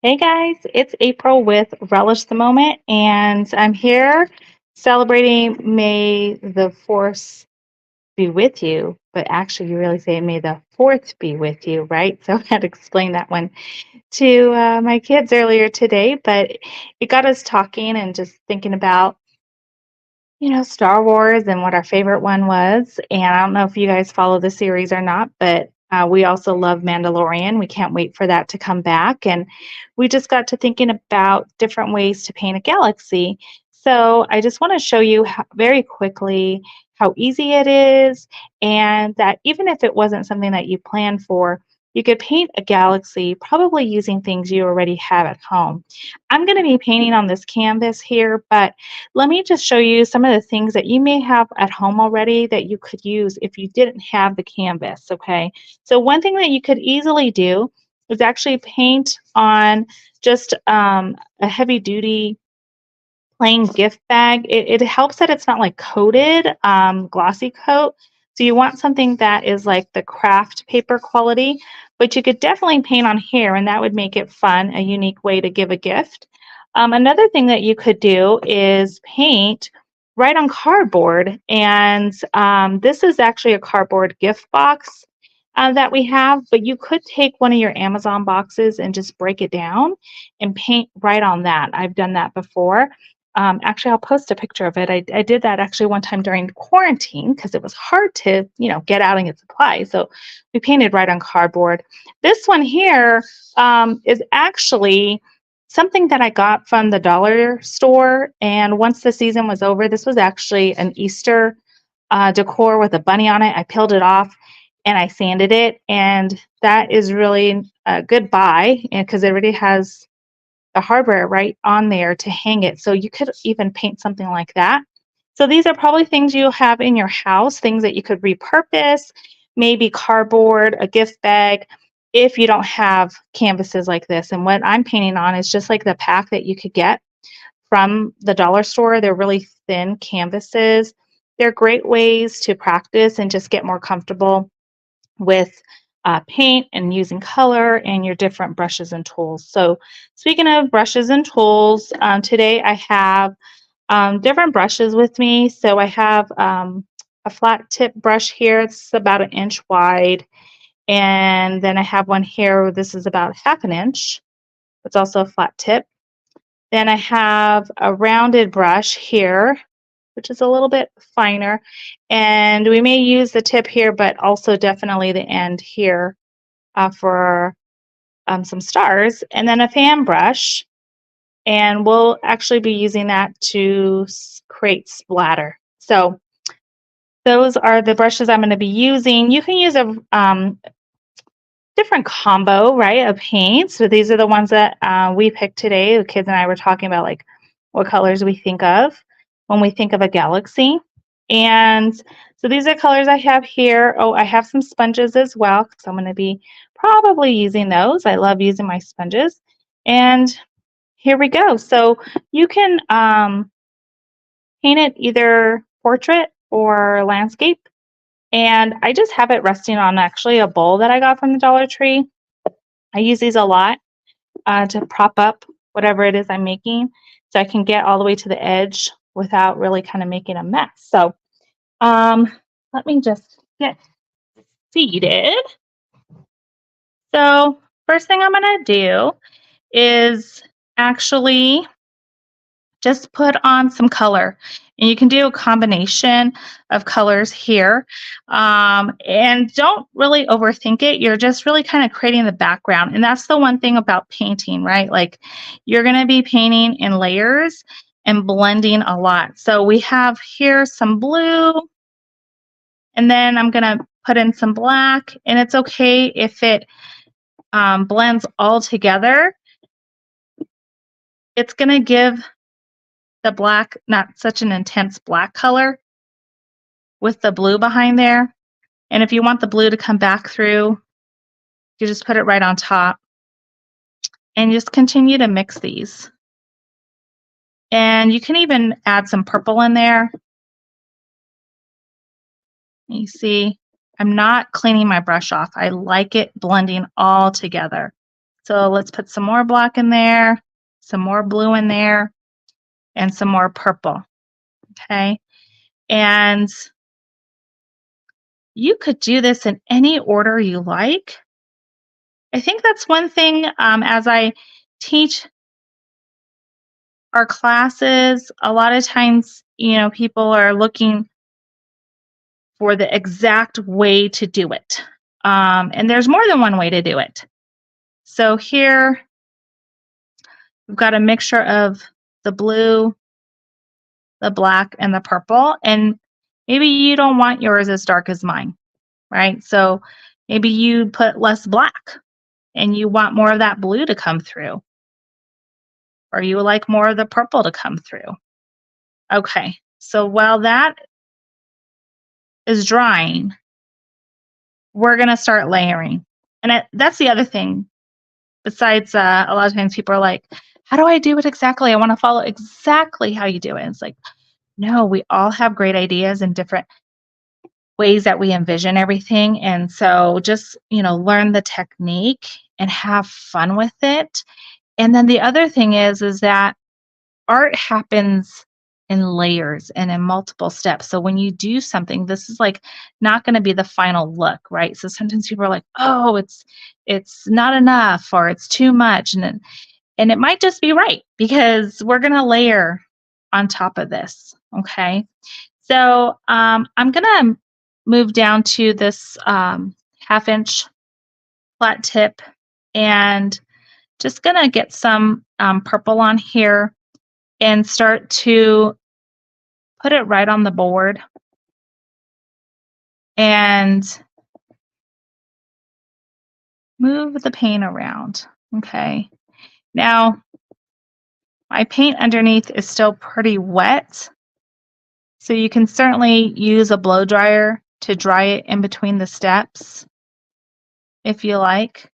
Hey guys, it's April with Relish the Moment, and I'm here celebrating May the Force be with you. But actually, you really say May the Fourth be with you, right? So I had to explain that one to my kids earlier today, but it got us talking and just thinking about Star Wars and what our favorite one was. And I don't know if you guys follow the series or not, but we also love Mandalorian. We can't wait for that to come back. And we just got to thinking about different ways to paint a galaxy. So I just want to show you very quickly how easy it is, and that even if it wasn't something that you planned for, you could paint a galaxy probably using things you already have at home. I'm going to be painting on this canvas here, but let me just show you some of the things that you may have at home already that you could use if you didn't have the canvas, okay? So one thing that you could easily do is actually paint on just a heavy duty plain gift bag. It helps that it's not like coated, glossy coat. So you want something that is like the craft paper quality, but you could definitely paint on here and that would make it fun, a unique way to give a gift. Another thing that you could do is paint right on cardboard. And this is actually a cardboard gift box that we have, but you could take one of your Amazon boxes and just break it down and paint right on that. I've done that before. Actually, I'll post a picture of it. I did that actually one time during quarantine because it was hard to, get out and get supplies. So we painted right on cardboard. This one here is actually something that I got from the dollar store. And once the season was over, this was actually an Easter decor with a bunny on it. I peeled it off and I sanded it. And that is really a good buy because it already has the hardware right on there to hang it. So you could even paint something like that. So these are probably things you'll have in your house, things that you could repurpose, maybe cardboard, a gift bag, if you don't have canvases like this. And what I'm painting on is just like the pack that you could get from the dollar store. They're really thin canvases. They're great ways to practice and just get more comfortable with paint and using color and your different brushes and tools. So speaking of brushes and tools, today I have different brushes with me. So I have a flat tip brush here. It's about an inch wide. And then I have one here. This is about half an inch. It's also a flat tip. Then I have a rounded brush here, which is a little bit finer. And we may use the tip here, but also definitely the end here for some stars. And then a fan brush. And we'll actually be using that to create splatter. So those are the brushes I'm going to be using. You can use a different combo, right, of paints. So these are the ones that we picked today. The kids and I were talking about like what colors we think of when we think of a galaxy. And so these are colors I have here. Oh, I have some sponges as well because I'm going to be probably using those. I love using my sponges. And here we go. So you can paint it either portrait or landscape. And I just have it resting on actually a bowl that I got from the Dollar Tree. I use these a lot to prop up whatever it is I'm making so I can get all the way to the edge without really kind of making a mess. So um, let me just get seated. So first thing I'm going to do is actually just put on some color. And you can do a combination of colors here. And don't really overthink it. You're just really kind of creating the background. And that's the one thing about painting, right? Like you're going to be painting in layers and blending a lot. So we have here some blue, and then I'm going to put in some black. And it's okay if it blends all together. It's going to give the black not such an intense black color with the blue behind there. And if you want the blue to come back through, you just put it right on top and just continue to mix these. And you can even add some purple in there. You see, I'm not cleaning my brush off. I like it blending all together. So let's put some more black in there, some more blue in there, and some more purple. Okay. And you could do this in any order you like. I think that's one thing as I teach our classes, a lot of times, people are looking for the exact way to do it. And there's more than one way to do it. So here we've got a mixture of the blue, the black, and the purple. And maybe you don't want yours as dark as mine, right? So maybe you put less black and you want more of that blue to come through, or you like more of the purple to come through. Okay, so while that is drying, we're going to start layering. And that's the other thing. Besides, a lot of times people are like, how do I do it exactly? I want to follow exactly how you do it. And it's like, no, we all have great ideas and different ways that we envision everything. And so just, learn the technique and have fun with it. And then the other thing is that art happens in layers and in multiple steps. So when you do something, this is like not going to be the final look, right? So sometimes people are like, "Oh, it's not enough or it's too much." And it might just be right because we're going to layer on top of this, okay? So I'm going to move down to this 1/2-inch flat tip and just going to get some purple on here and start to put it right on the board and move the paint around. Okay. Now, my paint underneath is still pretty wet, so you can certainly use a blow dryer to dry it in between the steps if you like.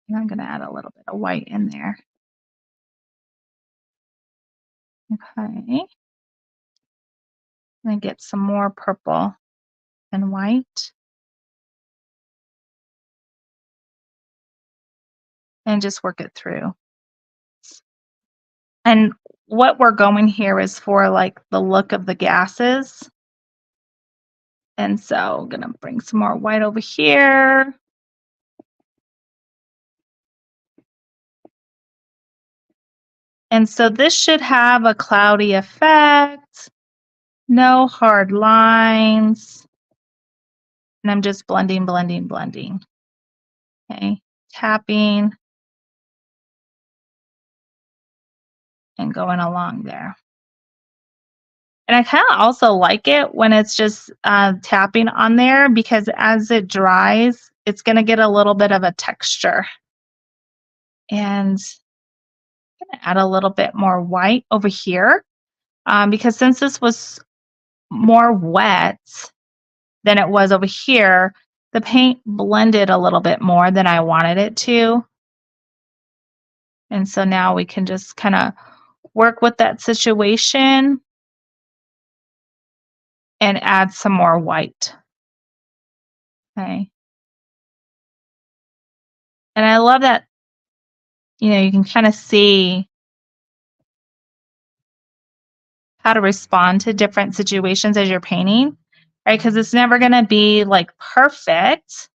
And I'm going to add a little bit of white in there. Okay. And get some more purple and white. And just work it through. And what we're going here is for like the look of the gases. And so I'm going to bring some more white over here. And so this should have a cloudy effect. No hard lines. And I'm just blending, blending, blending. Okay, tapping and going along there. And I kind of also like it when it's just tapping on there because as it dries, it's going to get a little bit of a texture. And I'm going to add a little bit more white over here because since this was more wet than it was over here, the paint blended a little bit more than I wanted it to. And so now we can just kind of work with that situation and add some more white. Okay. And I love that, you can kind of see how to respond to different situations as you're painting, right? Because it's never going to be like perfect.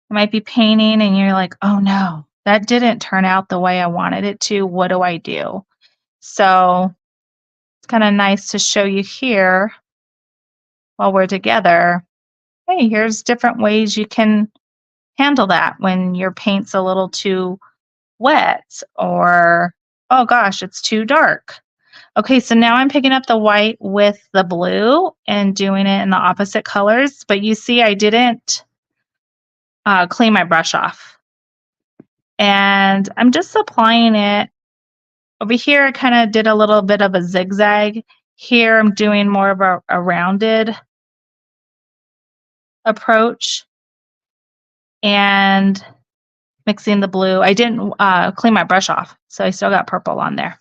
You might be painting and you're like, oh no, that didn't turn out the way I wanted it to. What do I do? So it's kind of nice to show you here while we're together. Hey, here's different ways you can handle that when your paint's a little too wet or, oh gosh, it's too dark. Okay, so now I'm picking up the white with the blue and doing it in the opposite colors, but you see I didn't clean my brush off. And I'm just applying it. Over here, I kind of did a little bit of a zigzag. Here, I'm doing more of a rounded approach and mixing the blue. I didn't clean my brush off, so I still got purple on there.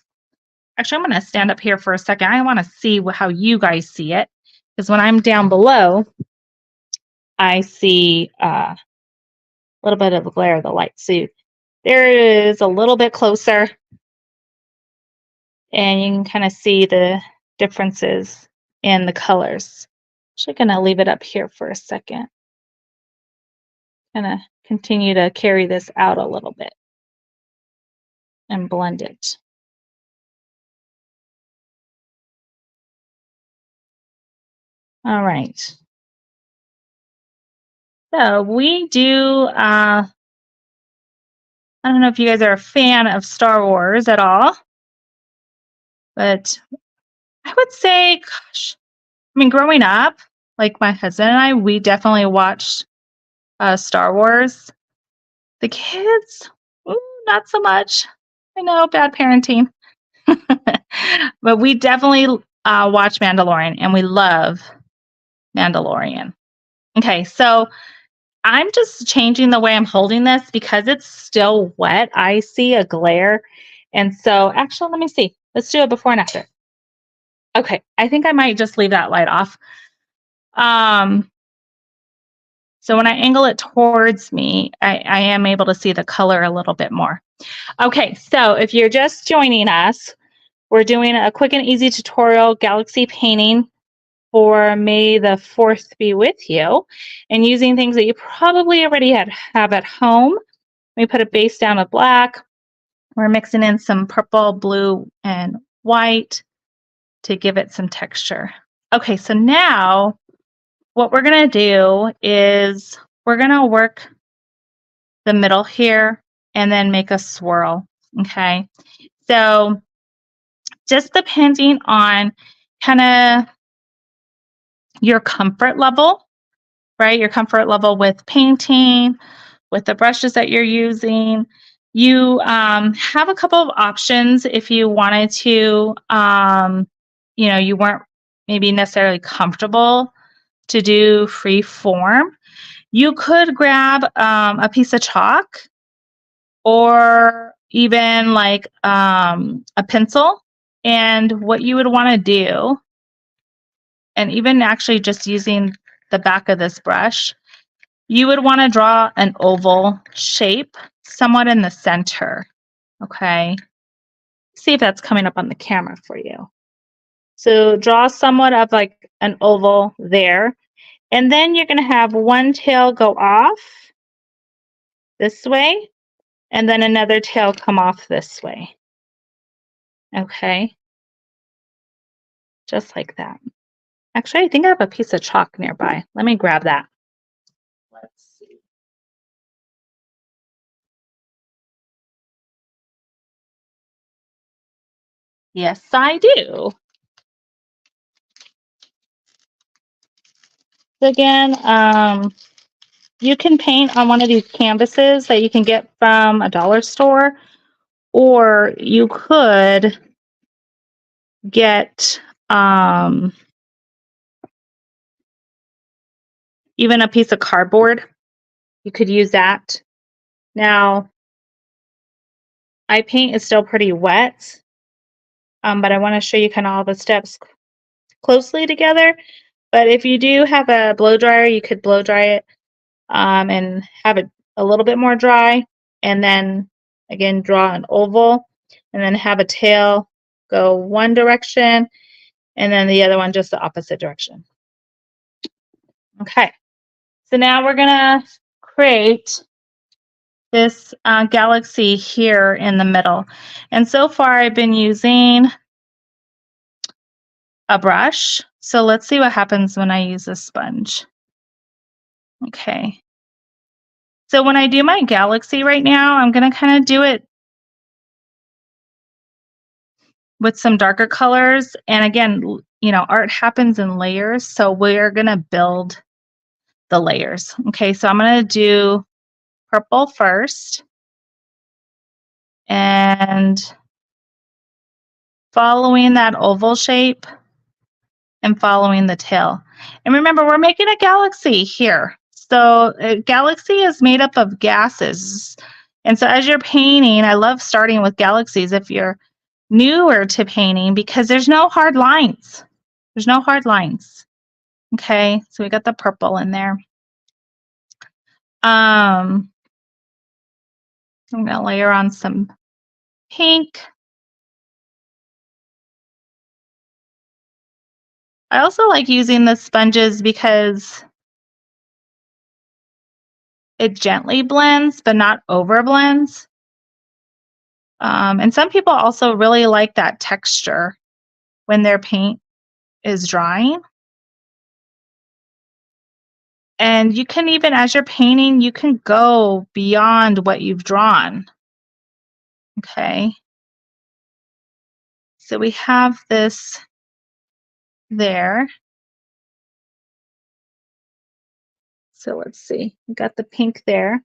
Actually, I'm going to stand up here for a second. I want to see how you guys see it, because when I'm down below, I see little bit of the glare of the light. So there it is a little bit closer, and you can kind of see the differences in the colors. Actually going to leave it up here for a second. Kind of continue to carry this out a little bit and blend it. All right. So we do, I don't know if you guys are a fan of Star Wars at all, but I would say, gosh, I mean, growing up, like my husband and I, we definitely watched Star Wars. The kids, ooh, not so much. I know, bad parenting. But we definitely watch Mandalorian, and we love Mandalorian. Okay, so I'm just changing the way I'm holding this because it's still wet. I see a glare. And so actually, let me see. Let's do it before and after. Okay, I think I might just leave that light off. So when I angle it towards me, I am able to see the color a little bit more. Okay, so if you're just joining us, we're doing a quick and easy tutorial galaxy painting for May the 4th be with you, and using things that you probably already have at home. We put a base down with black. We're mixing in some purple, blue, and white to give it some texture. Okay, so now what we're going to do is we're going to work the middle here and then make a swirl. Okay, so just depending on kind of your comfort level, right? Your comfort level with painting, with the brushes that you're using. You have a couple of options if you wanted to, you weren't maybe necessarily comfortable to do free form. You could grab a piece of chalk or even like a pencil. And what you would want to do, and even actually just using the back of this brush, you would want to draw an oval shape somewhat in the center. Okay. See if that's coming up on the camera for you. So draw somewhat of like an oval there. And then you're going to have one tail go off this way, and then another tail come off this way. Okay. Just like that. Actually, I think I have a piece of chalk nearby. Let me grab that. Let's see. Yes, I do. Again, you can paint on one of these canvases that you can get from a dollar store, or you could get even a piece of cardboard. You could use that. Now, my paint is still pretty wet, but I want to show you kind of all the steps closely together. But if you do have a blow dryer, you could blow dry it and have it a little bit more dry, and then again draw an oval, and then have a tail go one direction and then the other one just the opposite direction. Okay, so now we're gonna create this galaxy here in the middle, and so far I've been using a brush. So let's see what happens when I use a sponge. Okay, so when I do my galaxy right now, I'm gonna kind of do it with some darker colors. And again, art happens in layers, so we're gonna build the layers. Okay, so I'm gonna do purple first, and following that oval shape and following the tail. And remember, we're making a galaxy here. So a galaxy is made up of gases. And so as you're painting, I love starting with galaxies if you're newer to painting, because there's no hard lines. There's no hard lines. Okay, so we got the purple in there. I'm going to layer on some pink. I also like using the sponges because it gently blends, but not over blends. And some people also really like that texture when their paint is drying. And you can even, as you're painting, you can go beyond what you've drawn. Okay. So we have this there. So let's see, we got the pink there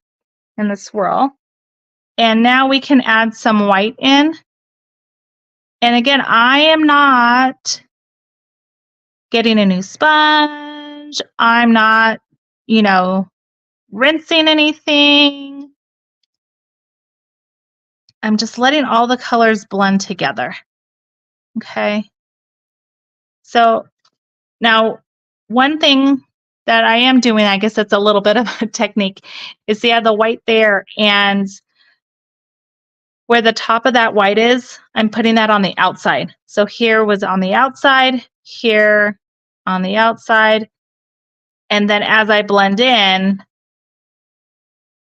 and the swirl. And now we can add some white in. And again, I am not getting a new sponge. I'm not, rinsing anything. I'm just letting all the colors blend together. Okay. So now one thing that I am doing, I guess it's a little bit of a technique, is see I have the white there, and where the top of that white is, I'm putting that on the outside. So here was on the outside, here on the outside, and then as I blend in,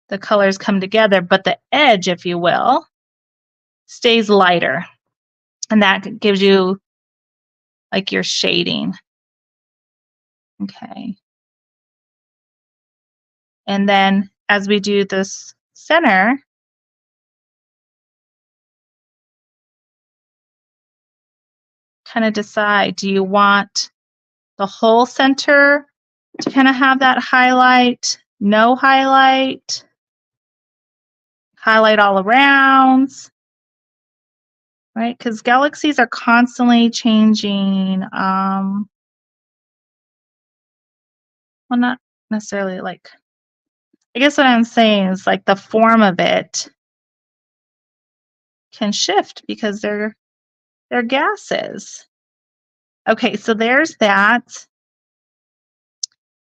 the colors come together, but the edge, if you will, stays lighter. And that gives you like your shading. Okay. And then as we do this center, kind of decide, do you want the whole center to kind of have that highlight, no highlight, highlight all around, right? Because galaxies are constantly changing. Well, not necessarily like, I guess what I'm saying is like the form of it can shift because they're gases. Okay, so there's that.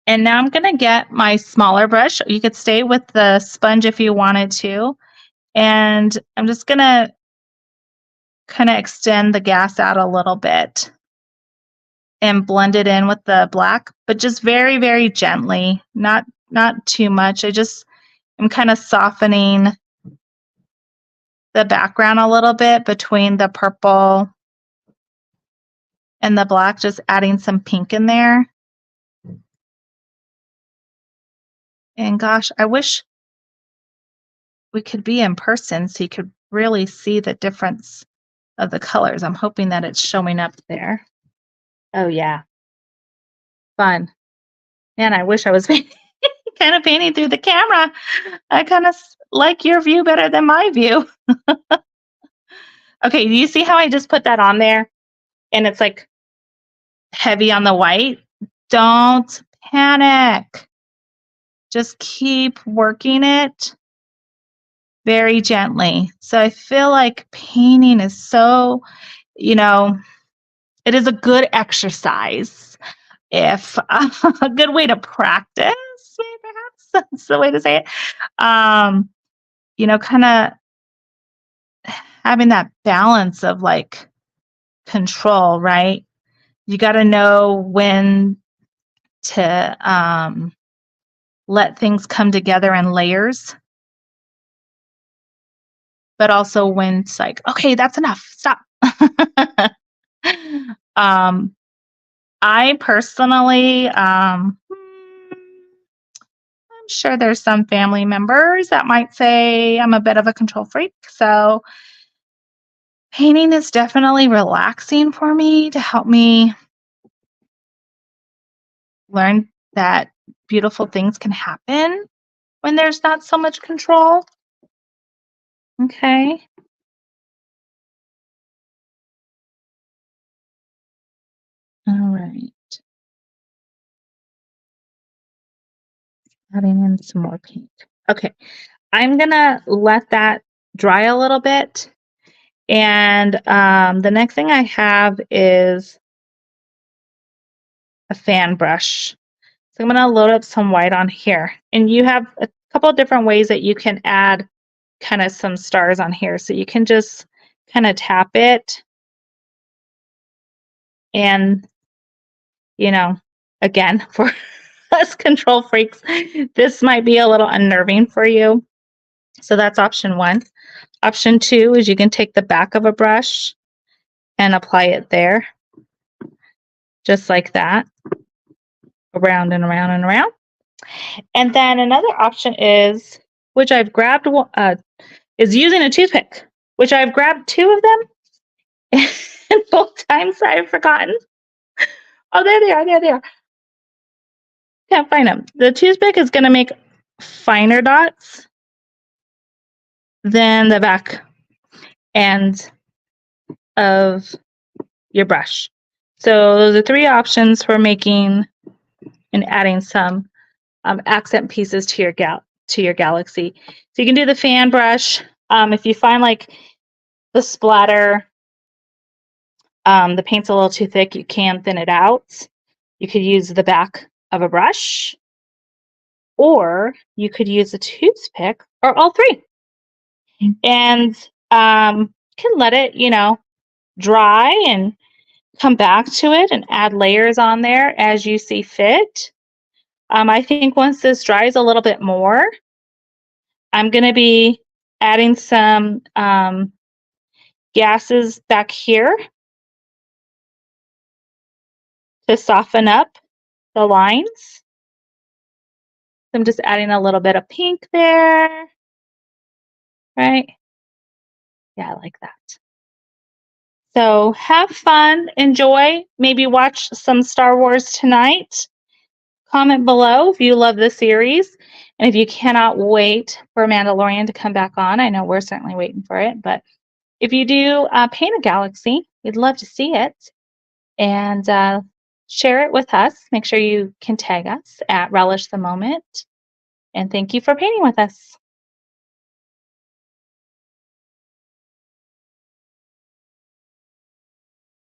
And now I'm going to get my smaller brush. You could stay with the sponge if you wanted to. And I'm just going to kind of extend the gas out a little bit and blend it in with the black, but just very, very gently, not too much. I'm kind of softening the background a little bit between the purple and the black, just adding some pink in there. And gosh, I wish we could be in person so you could really see the difference of the colors. I'm hoping that it's showing up there. Oh yeah, fun. Man, I wish I was kind of painting through the camera. I kind of like your view better than my view. Okay, do you see how I just put that on there? And it's like heavy on the white? Don't panic. Just keep working it very gently. So I feel like painting is so, it is a good exercise. If a good way to practice, perhaps that's the way to say it. Kind of having that balance of like control, right? You got to know when to let things come together in layers, but also when it's like, okay, that's enough, stop. I personally, I'm sure there's some family members that might say I'm a bit of a control freak. So painting is definitely relaxing for me to help me learn that beautiful things can happen when there's not so much control. Okay. All right. Adding in some more pink. Okay. I'm going to let that dry a little bit. And the next thing I have is a fan brush. So I'm going to load up some white on here. And you have a couple of different ways that you can add kind of some stars on here. So you can just kind of tap it and, you know, again, for us control freaks, this might be a little unnerving for you. So that's option 1. Option 2 is you can take the back of a brush and apply it there, just like that, around and around and around. And then another option is, which I've grabbed, is using a toothpick, which I've grabbed 2 of them, and both times I've forgotten. Oh, there they are, there they are. Can't find them. The toothpick is going to make finer dots than the back end of your brush. So those are 3 options for making and adding some accent pieces to your galaxy. So you can do the fan brush. If you find like the splatter, the paint's a little too thick, you can thin it out. You could use the back of a brush, or you could use a toothpick, or all 3. And can let it, dry and come back to it and add layers on there as you see fit. I think once this dries a little bit more, I'm going to be adding some gases back here to soften up the lines. I'm just adding a little bit of pink there, right? Yeah, I like that. So have fun, enjoy, maybe watch some Star Wars tonight. Comment below if you love the series. And if you cannot wait for Mandalorian to come back on, I know we're certainly waiting for it. But if you do paint a galaxy, we'd love to see it. And share it with us. Make sure you can tag us at Relish the Moment. And thank you for painting with us.